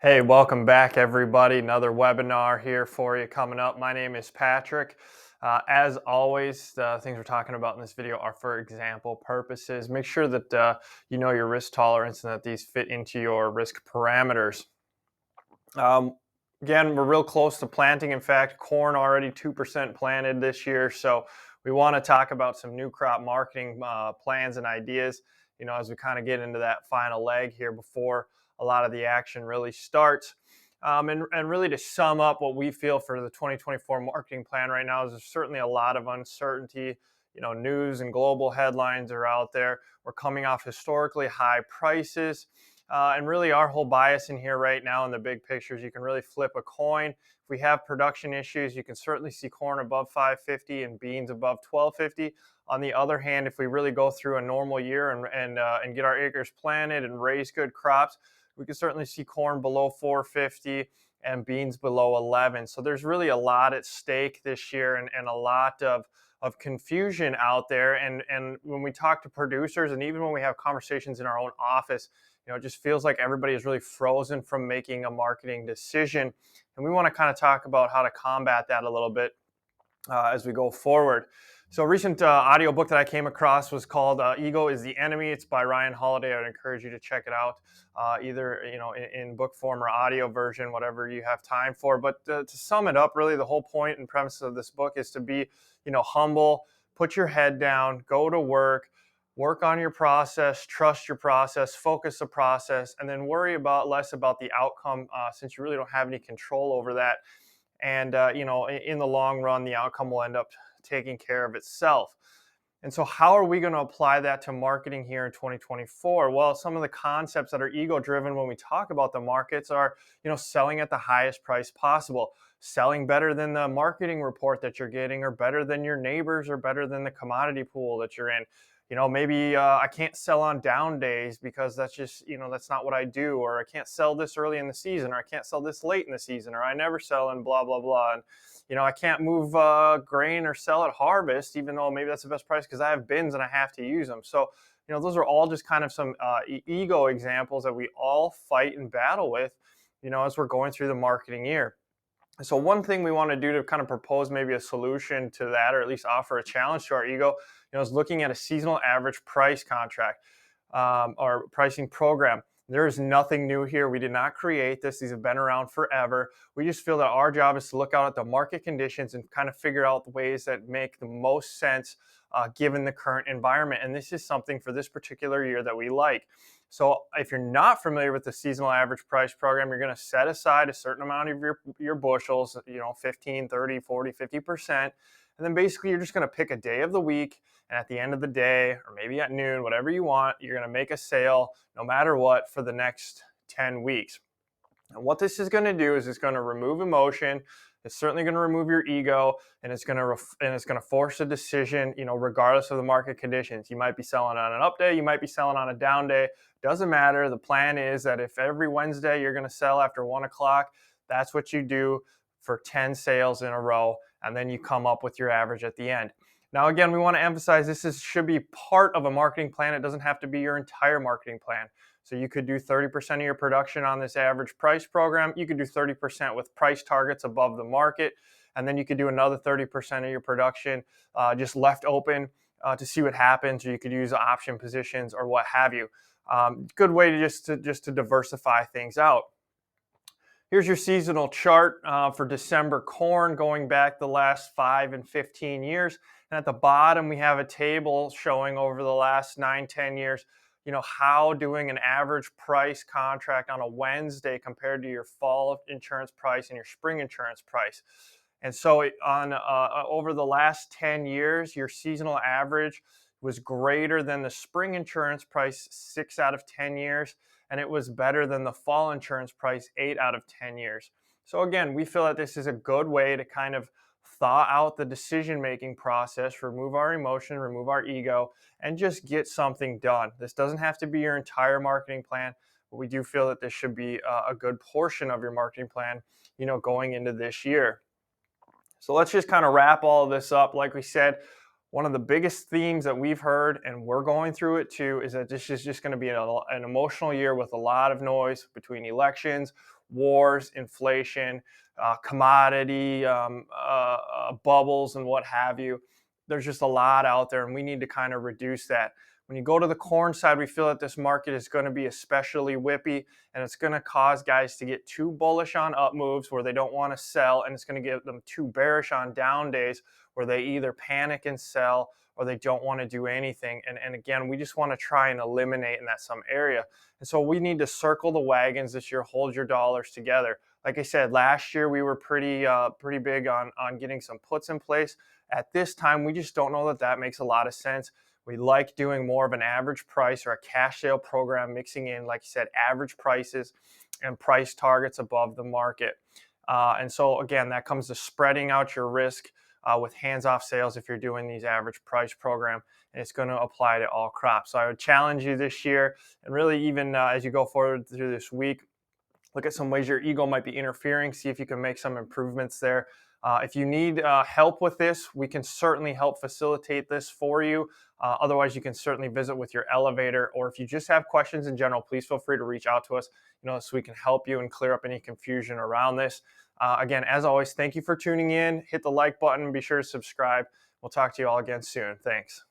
Hey, welcome back, everybody. Another webinar here for you coming up. My name is Patrick. As always, the things we're talking about in this video are for example purposes. Make sure that you know your risk tolerance and that these fit into your risk parameters. Um, Again, we're real close to planting. In fact, corn already 2% planted this year. So we want to talk about some new crop marketing plans and ideas, as we kind of get into that final leg here before a lot of the action really starts. And really to sum up what we feel for the 2024 marketing plan right now is there's certainly a lot of uncertainty. News and global headlines are out there. We're coming off historically high prices. And really, our whole bias in here right now in the big pictures, you can really flip a coin. If we have production issues, you can certainly see corn above 550 and beans above 1250. On the other hand, if we really go through a normal year and get our acres planted and raise good crops, we can certainly see corn below 450 and beans below 11. So there's really a lot at stake this year and a lot of confusion out there. And when we talk to producers and even when we have conversations in our own office, it just feels like everybody is really frozen from making a marketing decision. And we want to kind of talk about how to combat that a little bit as we go forward. So a recent audiobook that I came across was called Ego is the Enemy. It's by Ryan Holiday. I would encourage you to check it out, either in book form or audio version, whatever you have time for. But to sum it up, really the whole point and premise of this book is to be humble, put your head down, go to work on your process, trust your process, focus the process, and then worry less about the outcome since you really don't have any control over that. And in the long run, the outcome will end up taking care of itself. And so how are we going to apply that to marketing here in 2024? Well, some of the concepts that are ego driven when we talk about the markets are, selling at the highest price possible, selling better than the marketing report that you're getting, or better than your neighbors, or better than the commodity pool that you're in. Maybe I can't sell on down days because that's just, that's not what I do, or I can't sell this early in the season, or I can't sell this late in the season, or I never sell and blah, blah, blah. And I can't move grain or sell at harvest, even though maybe that's the best price because I have bins and I have to use them. So, those are all just kind of some ego examples that we all fight and battle with, as we're going through the marketing year. So one thing we want to do to kind of propose maybe a solution to that, or at least offer a challenge to our ego, is looking at a seasonal average price contract or pricing program. There is nothing new here. We did not create this. These have been around forever. We just feel that our job is to look out at the market conditions and kind of figure out the ways that make the most sense given the current environment. And this is something for this particular year that we like. So if you're not familiar with the seasonal average price program, you're going to set aside a certain amount of your bushels, 15, 30, 40, 50%. And then basically you're just going to pick a day of the week. And at the end of the day, or maybe at noon, whatever you want, you're going to make a sale no matter what for the next 10 weeks. And what this is going to do is it's going to remove emotion. It's certainly going to remove your ego, and it's going to force a decision, regardless of the market conditions. You might be selling on an up day, you might be selling on a down day. Doesn't matter. The plan is that if every Wednesday you're going to sell after 1 o'clock, that's what you do for 10 sales in a row, and then you come up with your average at the end. Now, again, we want to emphasize should be part of a marketing plan. It doesn't have to be your entire marketing plan. So you could do 30% of your production on this average price program. You could do 30% with price targets above the market. And then you could do another 30% of your production just left open to see what happens, or you could use option positions or what have you. Good way to just to diversify things out. Here's your seasonal chart for December corn going back the last 5 and 15 years. And at the bottom, we have a table showing over the last 9, 10 years, how doing an average price contract on a Wednesday compared to your fall insurance price and your spring insurance price. And so over the last 10 years, your seasonal average was greater than the spring insurance price 6 out of 10 years, and it was better than the fall insurance price 8 out of 10 years. So again, we feel that this is a good way to kind of thaw out the decision-making process, remove our emotion, remove our ego, and just get something done. This doesn't have to be your entire marketing plan, but we do feel that this should be a good portion of your marketing plan, going into this year. So let's just kind of wrap all of this up. Like we said, one of the biggest themes that we've heard, and we're going through it too, is that this is just going to be an emotional year with a lot of noise between elections, wars, inflation, commodity bubbles, and what have you. There's just a lot out there, and we need to kind of reduce that. When you go to the corn side, we feel that this market is going to be especially whippy, and it's going to cause guys to get too bullish on up moves where they don't want to sell, and it's going to get them too bearish on down days where they either panic and sell or they don't want to do anything. And again, we just want to try and eliminate in that some area. And so we need to circle the wagons this year, hold your dollars together. Like I said, last year we were pretty big on getting some puts in place. At this time, we just don't know that that makes a lot of sense. We like doing more of an average price or a cash sale program, mixing in, like you said, average prices and price targets above the market. And so, again, that comes to spreading out your risk with hands-off sales if you're doing these average price program, and it's going to apply to all crops. So I would challenge you this year, and really even as you go forward through this week, look at some ways your ego might be interfering, see if you can make some improvements there. If you need help with this, we can certainly help facilitate this for you. Otherwise, you can certainly visit with your elevator, or if you just have questions in general, please feel free to reach out to us, so we can help you and clear up any confusion around this. Again, as always, thank you for tuning in. Hit the like button, be sure to subscribe. We'll talk to you all again soon. Thanks.